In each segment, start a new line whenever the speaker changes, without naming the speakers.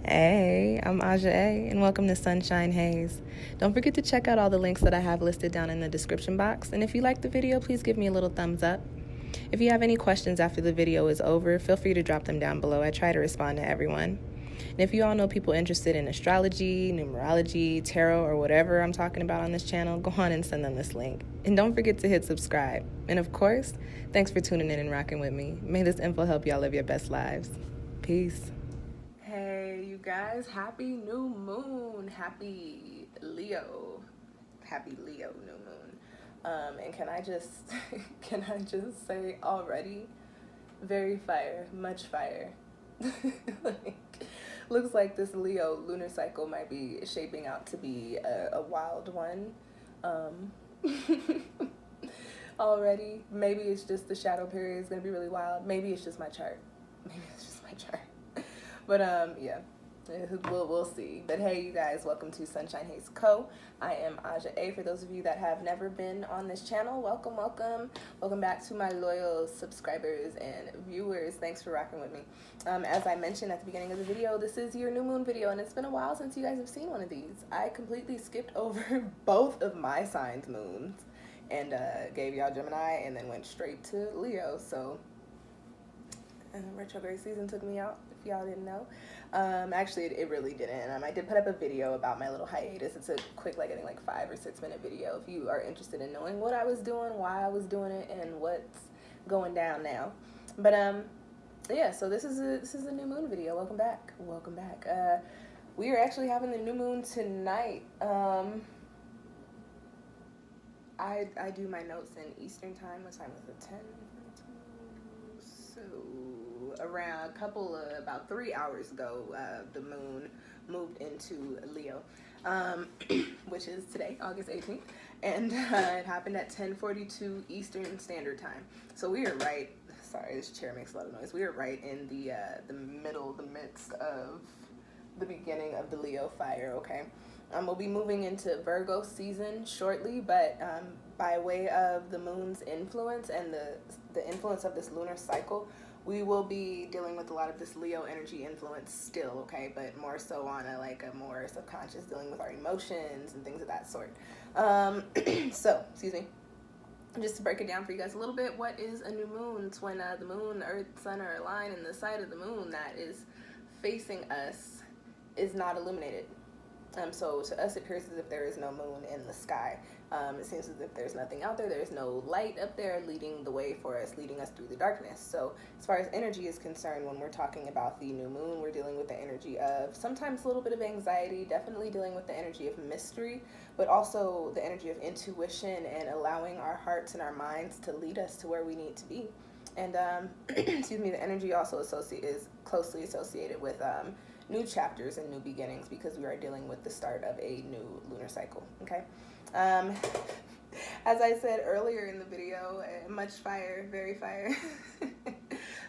Hey, I'm Aja A, and welcome to Sunshine Haze. Don't forget to check out all the links that I have listed down in the description box, and if you like the video, please give me a little thumbs up. If you have any questions after the video is over, feel free to drop them down below. I try to respond to everyone. And if you all know people interested in astrology, numerology, tarot, or whatever I'm talking about on this channel, go on and send them this link. And don't forget to hit subscribe. And of course, thanks for tuning in and rocking with me. May this info help y'all live your best lives. Peace. Hey, you guys, happy new moon. Happy Leo new moon. And can I just say already, very fire, much fire. Looks like this Leo lunar cycle might be shaping out to be a wild one. Already, maybe it's just the shadow period is gonna be really wild. Maybe it's just my chart. But yeah, we'll see. But hey, you guys, welcome to SunshinehazeCo. I am Aja A. For those of you that have never been on this channel, welcome. Welcome back to my loyal subscribers and viewers. Thanks for rocking with me. As I mentioned at the beginning of the video, this is your new moon video, and it's been a while since you guys have seen one of these. I completely skipped over both of my signs' moons and gave y'all Gemini and then went straight to Leo. So retrograde season took me out, if y'all didn't know. Actually, it really didn't. I did put up a video about my little hiatus. It's a quick, I think 5 or 6 minute video if you are interested in knowing what I was doing, why I was doing it, and what's going down now. But yeah, so this is a new moon video. Welcome back. We are actually having the new moon tonight. I do my notes in Eastern time. What time is it? 10. So around about 3 hours ago, the moon moved into Leo, which is today, August 18th, and it happened at 10:42 Eastern Standard Time. So we are right. Sorry, this chair makes a lot of noise. We are right in the midst of the beginning of the Leo fire. Okay. We'll be moving into Virgo season shortly, but by way of the moon's influence and the influence of this lunar cycle, we will be dealing with a lot of this Leo energy influence still, okay? But more so on a more subconscious, dealing with our emotions and things of that sort. So, excuse me. Just to break it down for you guys a little bit, what is a new moon? It's when the moon, earth, sun are aligned, and the side of the moon that is facing us is not illuminated. So to us, it appears as if there is no moon in the sky. It seems as if there's nothing out there. There's no light up there leading the way for us, leading us through the darkness. So as far as energy is concerned, when we're talking about the new moon, we're dealing with the energy of sometimes a little bit of anxiety, definitely dealing with the energy of mystery, but also the energy of intuition and allowing our hearts and our minds to lead us to where we need to be. And excuse me, the energy also is closely associated with new chapters and new beginnings, because we are dealing with the start of a new lunar cycle. Okay. As I said earlier in the video, much fire, very fire.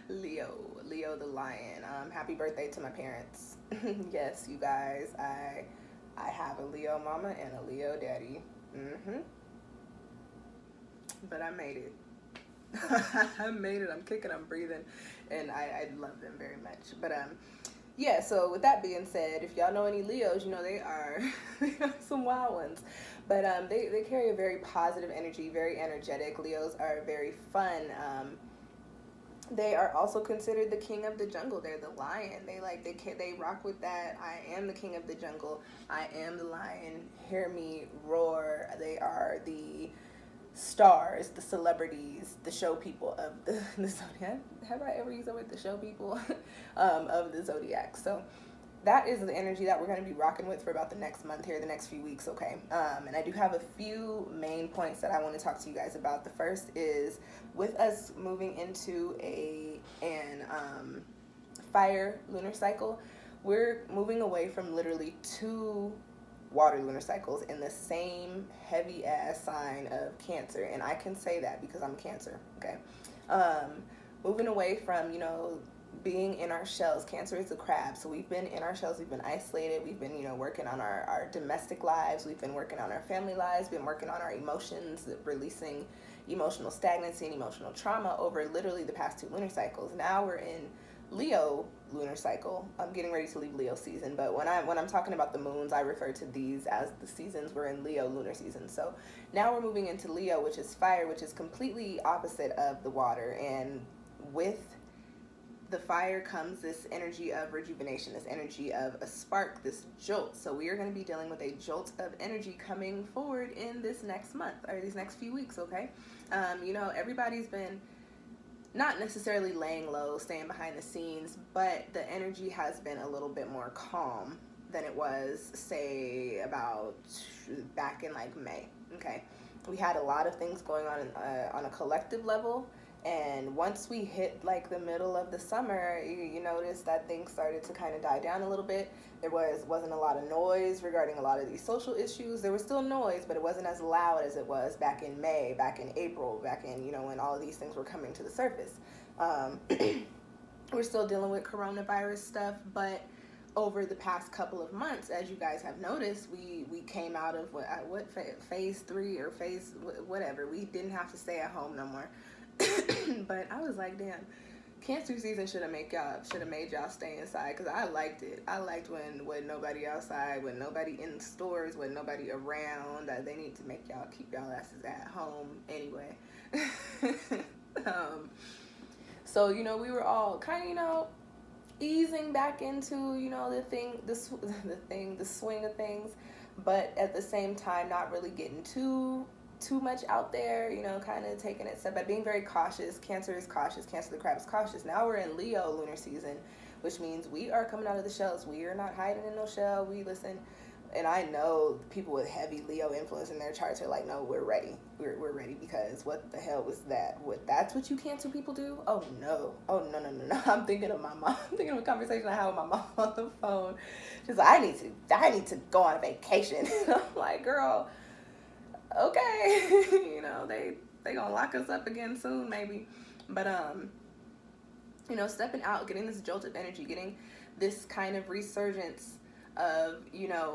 Leo the lion. Happy birthday to my parents. Yes, you guys, I have a Leo mama and a Leo daddy. But I made it. I made it. I'm kicking, I'm breathing, and I love them very much. But yeah, so with that being said, if y'all know any Leos, you know they are some wild ones. But they carry a very positive energy, very energetic. Leos are very fun. They are also considered the king of the jungle. They're the lion. They rock with that. I am the king of the jungle. I am the lion. Hear me roar. They are the stars, the celebrities, the show people of the zodiac. Have I ever used the word the show people of the zodiac? So that is the energy that we're going to be rocking with for about the next month here, the next few weeks, okay? And I do have a few main points that I want to talk to you guys about. The first is, with us moving into an fire lunar cycle, we're moving away from literally 2 water lunar cycles in the same heavy ass sign of Cancer, and I can say that because I'm Cancer. Okay. Moving away from being in our shells. Cancer is a crab, so we've been in our shells, we've been isolated, we've been working on our domestic lives, we've been working on our family lives, been working on our emotions, releasing emotional stagnancy and emotional trauma over literally the past 2 lunar cycles. Now we're in Leo lunar cycle. I'm getting ready to leave Leo season, but when I'm talking about the moons, I refer to these as the seasons. We're in Leo lunar season. So now we're moving into Leo, which is fire, which is completely opposite of the water. And with the fire comes this energy of rejuvenation, this energy of a spark, this jolt. So we are going to be dealing with a jolt of energy coming forward in this next month or these next few weeks, okay? Everybody's been not necessarily laying low, staying behind the scenes, but the energy has been a little bit more calm than it was, say, about back in like May, okay? We had a lot of things going on a collective level. And once we hit like the middle of the summer, you notice that things started to kind of die down a little bit. There wasn't a lot of noise regarding a lot of these social issues. There was still noise, but it wasn't as loud as it was back in May, back in April, back in, when all of these things were coming to the surface. We're still dealing with coronavirus stuff, but over the past couple of months, as you guys have noticed, we came out of what phase 3 or phase whatever. We didn't have to stay at home no more. But I was like, damn, Cancer season should have made y'all stay inside, because I liked it. I liked when nobody outside, when nobody in stores, when nobody around. They need to make y'all keep y'all asses at home anyway. So we were all kind of easing back into the swing of things, but at the same time not really getting too much out there, kind of taking it step by being very cautious. Cancer is cautious. Cancer the crab is cautious. Now we're in Leo lunar season, which means we are coming out of the shells. We are not hiding in no shell. We listen. And I know people with heavy Leo influence in their charts are like, no, we're ready. We're ready, because what the hell was that? That's what you Cancer people do? Oh no. I'm thinking of my mom. I'm thinking of a conversation I had with my mom on the phone. She's like, I need to go on a vacation. I'm like, girl, okay. they gonna lock us up again soon maybe. But stepping out, getting this jolt of energy, getting this kind of resurgence of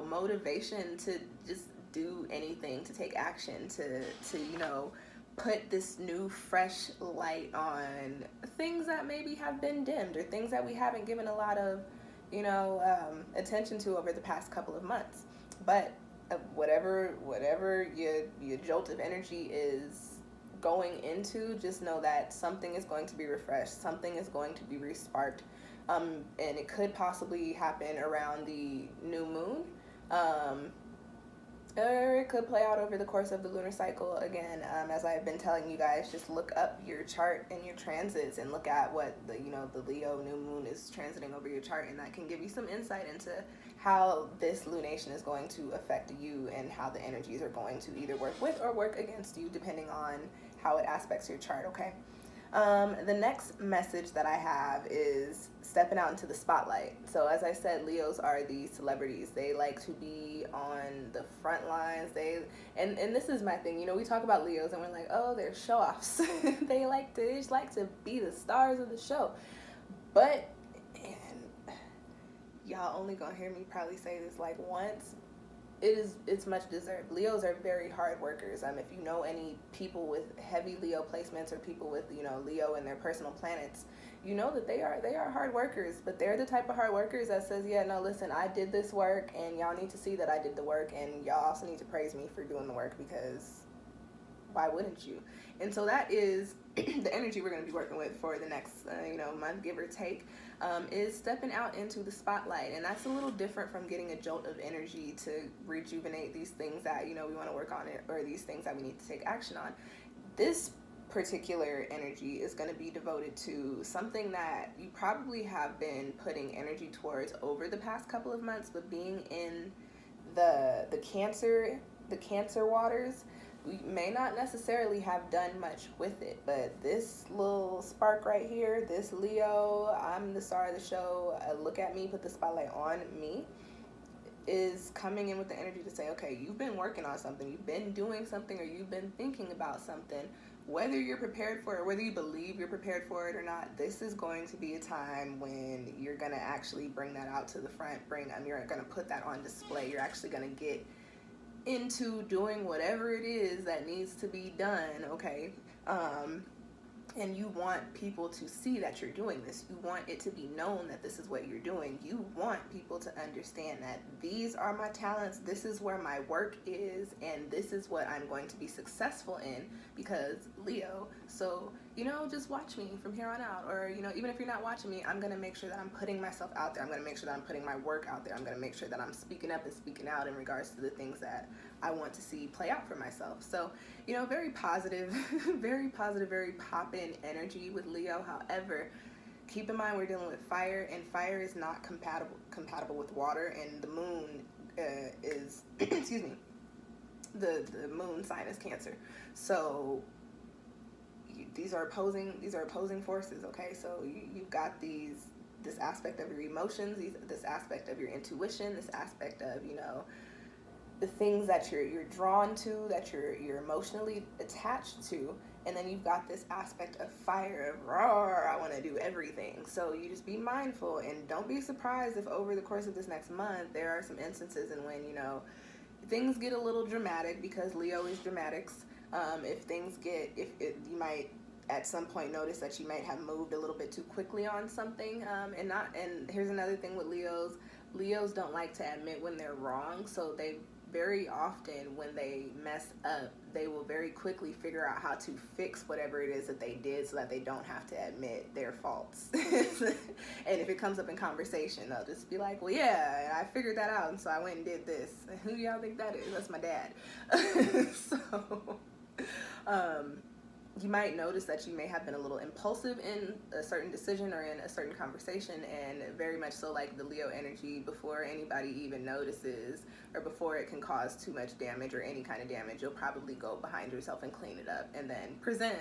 motivation to just do anything, to take action, to put this new fresh light on things that maybe have been dimmed, or things that we haven't given a lot of attention to over the past couple of months. But whatever your jolt of energy is going into, just know that something is going to be refreshed, something is going to be resparked, and it could possibly happen around the new moon, or it could play out over the course of the lunar cycle. Again, as I've been telling you guys, just look up your chart and your transits and look at what the Leo new moon is transiting over your chart, and that can give you some insight into how this lunation is going to affect you and how the energies are going to either work with or work against you, depending on how it aspects your chart, okay? The next message that I have is stepping out into the spotlight. So as I said, Leos are the celebrities. They like to be on the front lines. And this is my thing. We talk about Leos and we're like, oh, they're show-offs. They just like to be the stars of the show. But, and y'all only gonna hear me probably say this like once, it's much deserved. Leos are very hard workers. If you know any people with heavy Leo placements, or people with Leo in their personal planets, you know that they are hard workers. But they're the type of hard workers that says, yeah, no, listen, I did this work, and y'all need to see that I did the work, and y'all also need to praise me for doing the work, because why wouldn't you? And so that is the energy we're going to be working with for the next month, give or take. Is stepping out into the spotlight. And that's a little different from getting a jolt of energy to rejuvenate these things that we want to work on, or these things that we need to take action on. This particular energy is going to be devoted to something that you probably have been putting energy towards over the past couple of months, but being in the Cancer waters, we may not necessarily have done much with it, but this little spark right here, this Leo, I'm the star of the show, look at me, put the spotlight on me, is coming in with the energy to say, okay, you've been working on something, you've been doing something, or you've been thinking about something, whether you're prepared for it, or whether you believe you're prepared for it or not. This is going to be a time when you're going to actually bring that out to the front, you're going to put that on display, you're actually going to get into doing whatever it is that needs to be done, okay? And you want people to see that you're doing this. You want it to be known that this is what you're doing. You want people to understand that these are my talents, this is where my work is, and this is what I'm going to be successful in because Leo. So, just watch me from here on out. Or, even if you're not watching me, I'm going to make sure that I'm putting myself out there. I'm going to make sure that I'm putting my work out there. I'm going to make sure that I'm speaking up and speaking out in regards to the things that I want to see play out for myself. So, very positive, very positive, very pop-in energy with Leo. However, keep in mind we're dealing with fire, and fire is not compatible with water, and the moon is, excuse me, the moon sign is Cancer. So these are opposing forces. Okay, so you've got this aspect of your emotions, this aspect of your intuition, this aspect of the things that you're drawn to, that you're emotionally attached to, and then you've got this aspect of fire, of roar, I want to do everything. So you just be mindful, and don't be surprised if over the course of this next month there are some instances in when things get a little dramatic, because Leo is dramatics. You might at some point notice that you might have moved a little bit too quickly on something, and here's another thing with Leos don't like to admit when they're wrong, so they very often, when they mess up, they will very quickly figure out how to fix whatever it is that they did so that they don't have to admit their faults. And if it comes up in conversation, they'll just be like, well, yeah, I figured that out, and so I went and did this. Who do y'all think that is? That's my dad. So, you might notice that you may have been a little impulsive in a certain decision or in a certain conversation, and very much so like the Leo energy, before anybody even notices or before it can cause too much damage or any kind of damage, you'll probably go behind yourself and clean it up and then present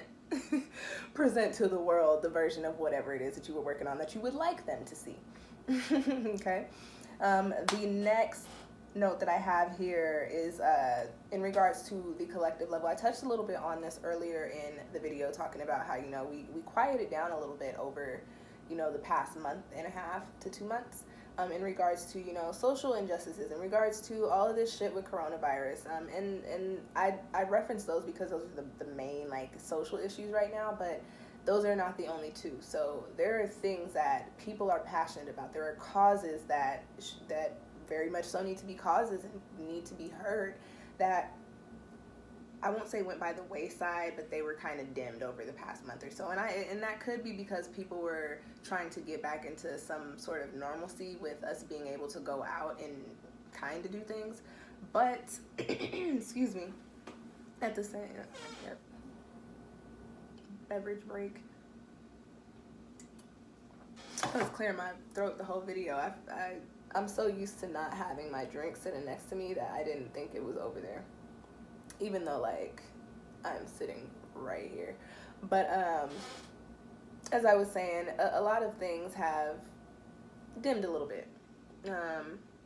to the world the version of whatever it is that you were working on that you would like them to see. Okay. The next note that I have here is in regards to the collective level. I touched a little bit on this earlier in the video, talking about how we quieted down a little bit over the past month and a half to 2 months, in regards to social injustices, in regards to all of this shit with coronavirus, and I reference those because those are the main social issues right now, but those are not the only two. So there are things that people are passionate about. There are causes that very much so need to be causes and need to be heard, that I won't say went by the wayside, but they were kind of dimmed over the past month or so. And that could be because people were trying to get back into some sort of normalcy with us being able to go out and kind of do things. But, excuse me, at the same, yep, beverage break. I was clearing my throat the whole video. I'm so used to not having my drink sitting next to me that I didn't think it was over there, even though I'm sitting right here. But as I was saying, a lot of things have dimmed a little bit.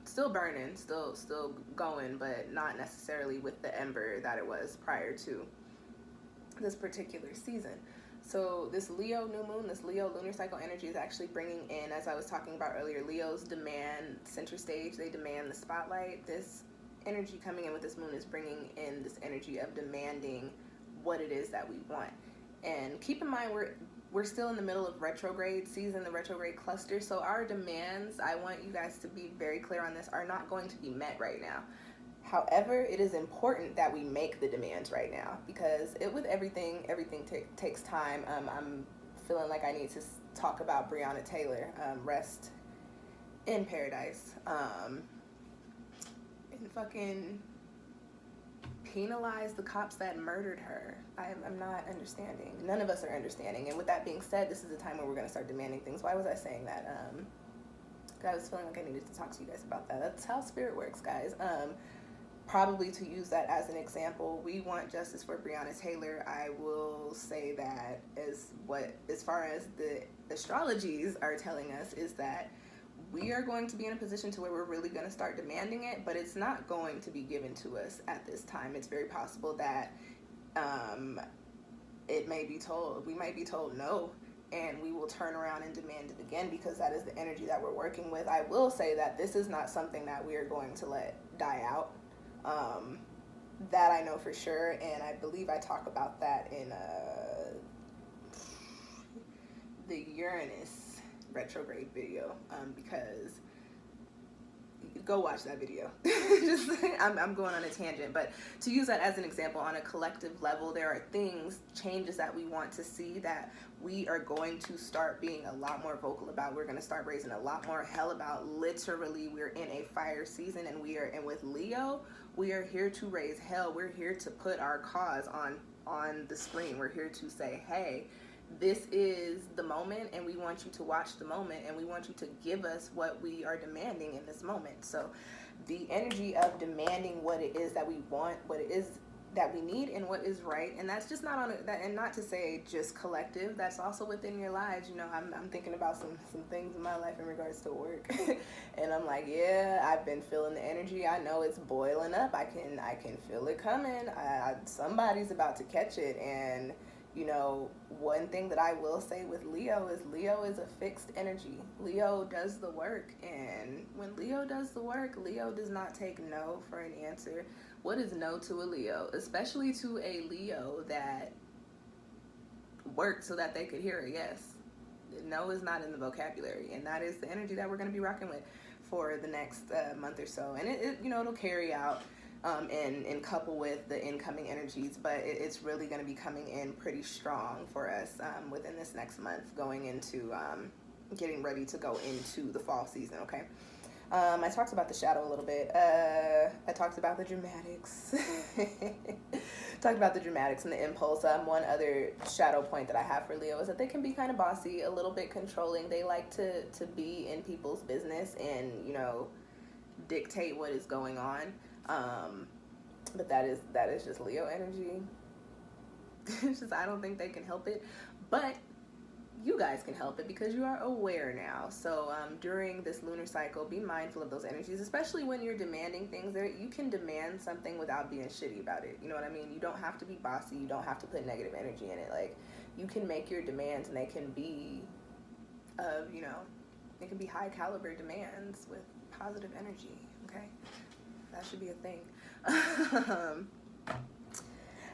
Still burning, still going, but not necessarily with the ember that it was prior to this particular season. So this Leo new moon, this Leo lunar cycle energy is actually bringing in, as I was talking about earlier, Leos demand center stage. They demand the spotlight. This energy coming in with this moon is bringing in this energy of demanding what it is that we want. And keep in mind, we're still in the middle of retrograde season, the retrograde cluster. So our demands, I want you guys to be very clear on this, are not going to be met right now. However, it is important that we make the demands right now, because with everything takes time. I'm feeling like I need to talk about Breonna Taylor, rest in paradise, and fucking penalize the cops that murdered her. I'm not understanding. None of us are understanding. And with that being said, this is the time where we're going to start demanding things. Why was I saying that? I was feeling like I needed to talk to you guys about that. That's how spirit works, guys. Probably to use that as an example, we want justice for Breonna Taylor. I will say that as far as the astrologies are telling us, is that we are going to be in a position to where we're really going to start demanding it, but it's not going to be given to us at this time. It's very possible that we might be told no, and we will turn around and demand it again, because that is the energy that we're working with. I will say that this is not something that we are going to let die out. That I know for sure, and I believe I talk about that in the Uranus retrograde video, because go watch that video. Just I'm going on a tangent, but to use that as an example, on a collective level, there are changes that we want to see, that we are going to start being a lot more vocal about. We're going to start raising a lot more hell about. Literally, we're in a fire season, and with Leo, we are here to raise hell. We're here to put our cause on the screen. We're here to say, hey, this is the moment, and we want you to watch the moment, and we want you to give us what we are demanding in this moment. So the energy of demanding what it is that we want, what it is that we need, and what is right. And that's just not and not to say just collective, that's also within your lives. You know, I'm thinking about some things in my life in regards to work. And I'm like, yeah, I've been feeling the energy. I know it's boiling up. I can feel it coming. Somebody's about to catch it. And you know, one thing that I will say with Leo is a fixed energy. Leo does the work, and when Leo does the work, Leo does not take no for an answer. What is no to a Leo? Especially to a Leo that worked so that they could hear a yes. No is not in the vocabulary, and that is the energy that we're going to be rocking with for the next month or so. And it it'll carry out and couple with the incoming energies, but it's really going to be coming in pretty strong for us within this next month, going into getting ready to go into the fall season. Okay. I talked about the shadow a little bit. I talked about the dramatics. Talked about the dramatics and the impulse. One other shadow point that I have for Leo is that they can be kind of bossy, a little bit controlling. They like to be in people's business and, you know, dictate what is going on. But that is just Leo energy. It's just, I don't think they can help it, but you guys can help it because you are aware now. So during this lunar cycle, be mindful of those energies, especially when you're demanding things. There, you can demand something without being shitty about it. You know what I mean? You don't have to be bossy. You don't have to put negative energy in it. Like, you can make your demands, and they can be you know, they can be high caliber demands with positive energy. Okay, that should be a thing.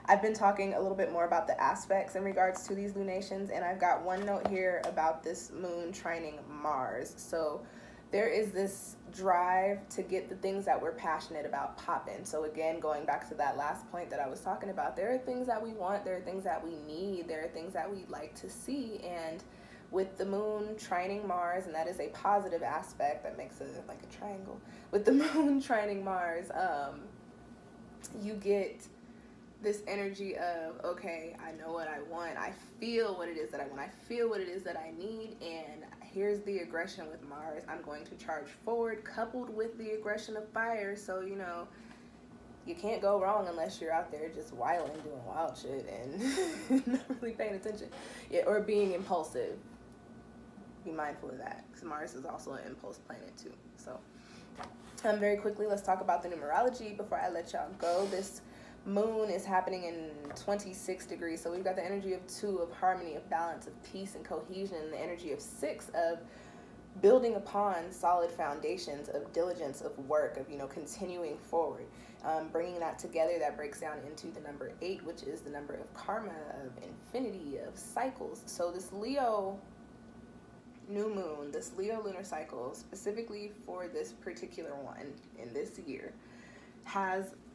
I've been talking a little bit more about the aspects in regards to these lunations, and I've got one note here about this moon trining Mars. So there is this drive to get the things that we're passionate about popping. So again, going back to that last point that I was talking about, there are things that we want, there are things that we need, there are things that we'd like to see, and with the moon trining Mars, and that is a positive aspect that makes it like a triangle. With the moon trining Mars, you get this energy of, okay, I know what I want, I feel what it is that I want, I feel what it is that I need, and here's the aggression with Mars. I'm going to charge forward, coupled with the aggression of fire. So, you know, you can't go wrong unless you're out there just wilding, doing wild shit, and not really paying attention, or being impulsive. Be mindful of that, because Mars is also an impulse planet too. So very quickly, let's talk about the numerology before I let y'all go. This moon is happening in 26 degrees, so we've got the energy of 2 of harmony, of balance, of peace and cohesion, and the energy of 6 of building upon solid foundations, of diligence, of work, of, you know, continuing forward. Bringing that together, that breaks down into the number 8, which is the number of karma, of infinity, of cycles. So this Leo new moon, this Leo lunar cycle, specifically for this particular one in this year,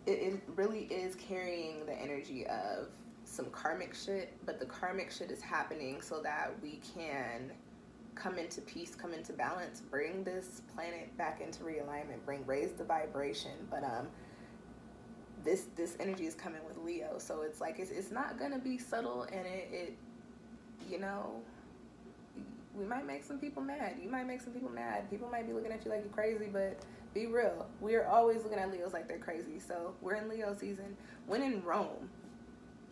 it really is carrying the energy of some karmic shit, but the karmic shit is happening so that we can come into peace, come into balance, bring this planet back into realignment, raise the vibration. But this energy is coming with Leo, so it's like it's not gonna be subtle, and it you know, we might make some people mad. You might make some people mad. People might be looking at you like you're crazy, but be real. We're always looking at Leos like they're crazy. So we're in Leo season. When in Rome,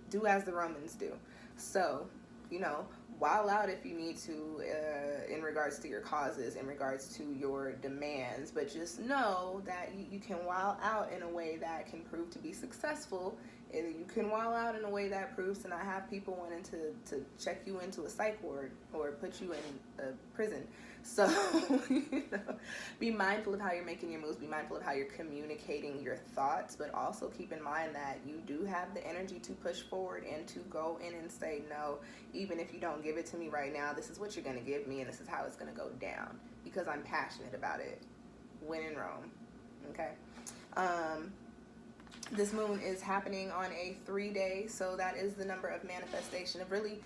do as the Romans do. So, you know, wild out if you need to in regards to your causes, in regards to your demands. But just know that you can wild out in a way that can prove to be successful You can wall out in a way that proves to not have people wanting to check you into a psych ward or put you in a prison. So, be mindful of how you're making your moves. Be mindful of how you're communicating your thoughts, but also keep in mind that you do have the energy to push forward and to go in and say, no, even if you don't give it to me right now, this is what you're going to give me and this is how it's going to go down because I'm passionate about it. When in Rome. Okay. This moon is happening on a 3-day, so that is the number of manifestation of really,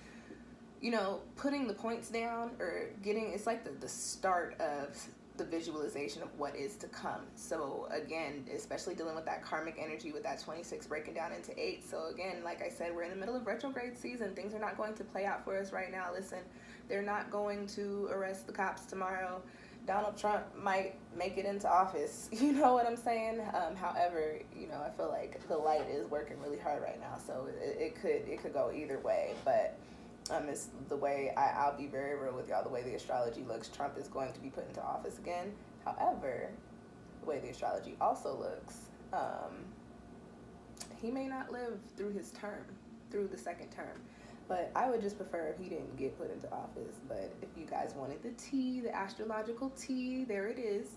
putting the points down or it's like the start of the visualization of what is to come. So again, especially dealing with that karmic energy with that 26 breaking down into 8. So again, like I said, we're in the middle of retrograde season. Things are not going to play out for us right now. Listen, they're not going to arrest the cops tomorrow. Donald Trump might make it into office. You know what I'm saying? However, I feel like the light is working really hard right now, so it could go either way. But it's the way I'll be very real with y'all. The way the astrology looks, Trump is going to be put into office again. However, the way the astrology also looks, he may not live through his term, through the second term. But I would just prefer if he didn't get put into office. But if you guys wanted the tea, the astrological tea, there it is.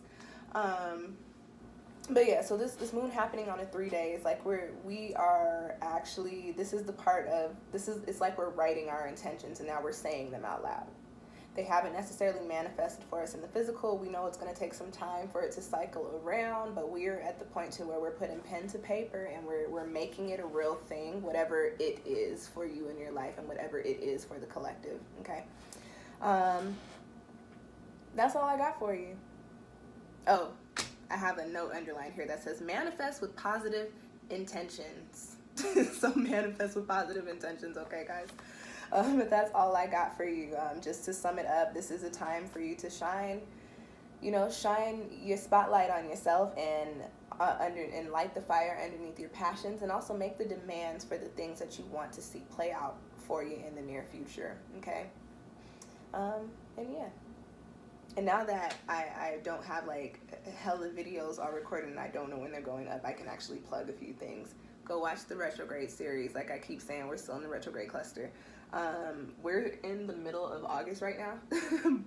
But yeah, so this moon happening on a 3 days, like we are actually, it's like we're writing our intentions and now we're saying them out loud. They haven't necessarily manifested for us in the physical. We know it's going to take some time for it to cycle around, but we're at the point to where we're putting pen to paper and we're making it a real thing, whatever it is for you in your life and whatever it is for the collective, okay? That's all I got for you. Oh, I have a note underlined here that says manifest with positive intentions. So manifest with positive intentions, okay, guys? But that's all I got for you. Just to sum it up, this is a time for you to shine your spotlight on yourself and light the fire underneath your passions, and also make the demands for the things that you want to see play out for you in the near future. Okay. And yeah. And now that I don't have like hella videos all recorded and I don't know when they're going up, I can actually plug a few things. Go watch the retrograde series. Like I keep saying, we're still in the retrograde cluster. We're in the middle of August right now,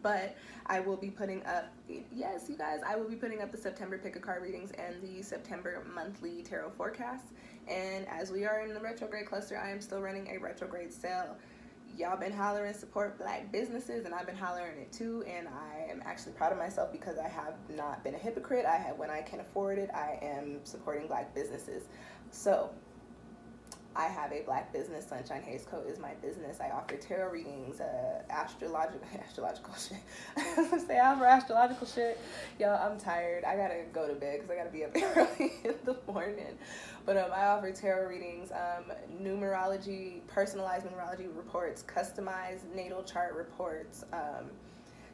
but I will be putting up, yes, you guys, I will be putting up the September pick a card readings and the September monthly tarot forecasts. And as we are in the retrograde cluster, I am still running a retrograde sale. Y'all been hollering support Black businesses, and I've been hollering it too, and I am actually proud of myself because I have not been a hypocrite. When I can afford it, I am supporting Black businesses. So I have a Black business. SunshinehazeCo is my business. I offer tarot readings, astrological shit. I offer astrological shit. Y'all, I'm tired. I gotta go to bed because I gotta be up early in the morning. But I offer tarot readings, numerology, personalized numerology reports, customized natal chart reports,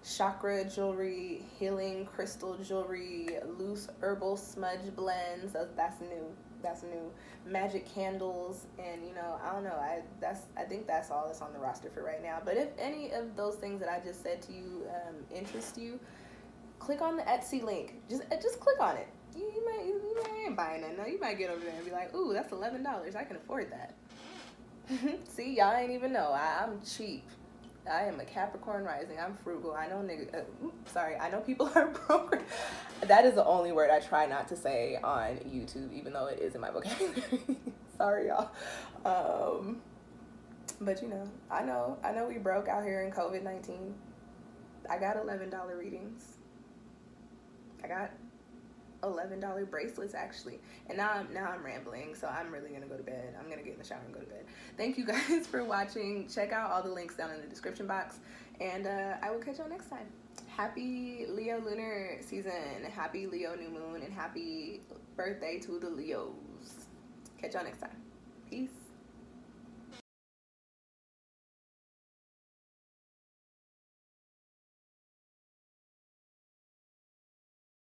chakra jewelry, healing crystal jewelry, loose herbal smudge blends. That's new. Magic candles, and I don't know. I think that's all that's on the roster for right now. But if any of those things that I just said to you interest you, click on the Etsy link. Just click on it. You ain't buying it. No, you might get over there and be like, ooh, that's $11. I can afford that. See, y'all ain't even know. I'm cheap. I am a Capricorn rising. I'm frugal. I know I know people are broke. That is the only word I try not to say on YouTube, even though it is in my vocabulary. Sorry, y'all. But I know we broke out here in COVID-19. I got $11 readings. I got $11 bracelets actually, and now I'm rambling, so I'm really gonna go to bed. I'm gonna get in the shower and go to bed. Thank you guys for watching. Check out all the links down in the description box, and I will catch y'all next time. Happy Leo lunar season, happy Leo new moon, and happy birthday to the Leos. Catch y'all next time. Peace.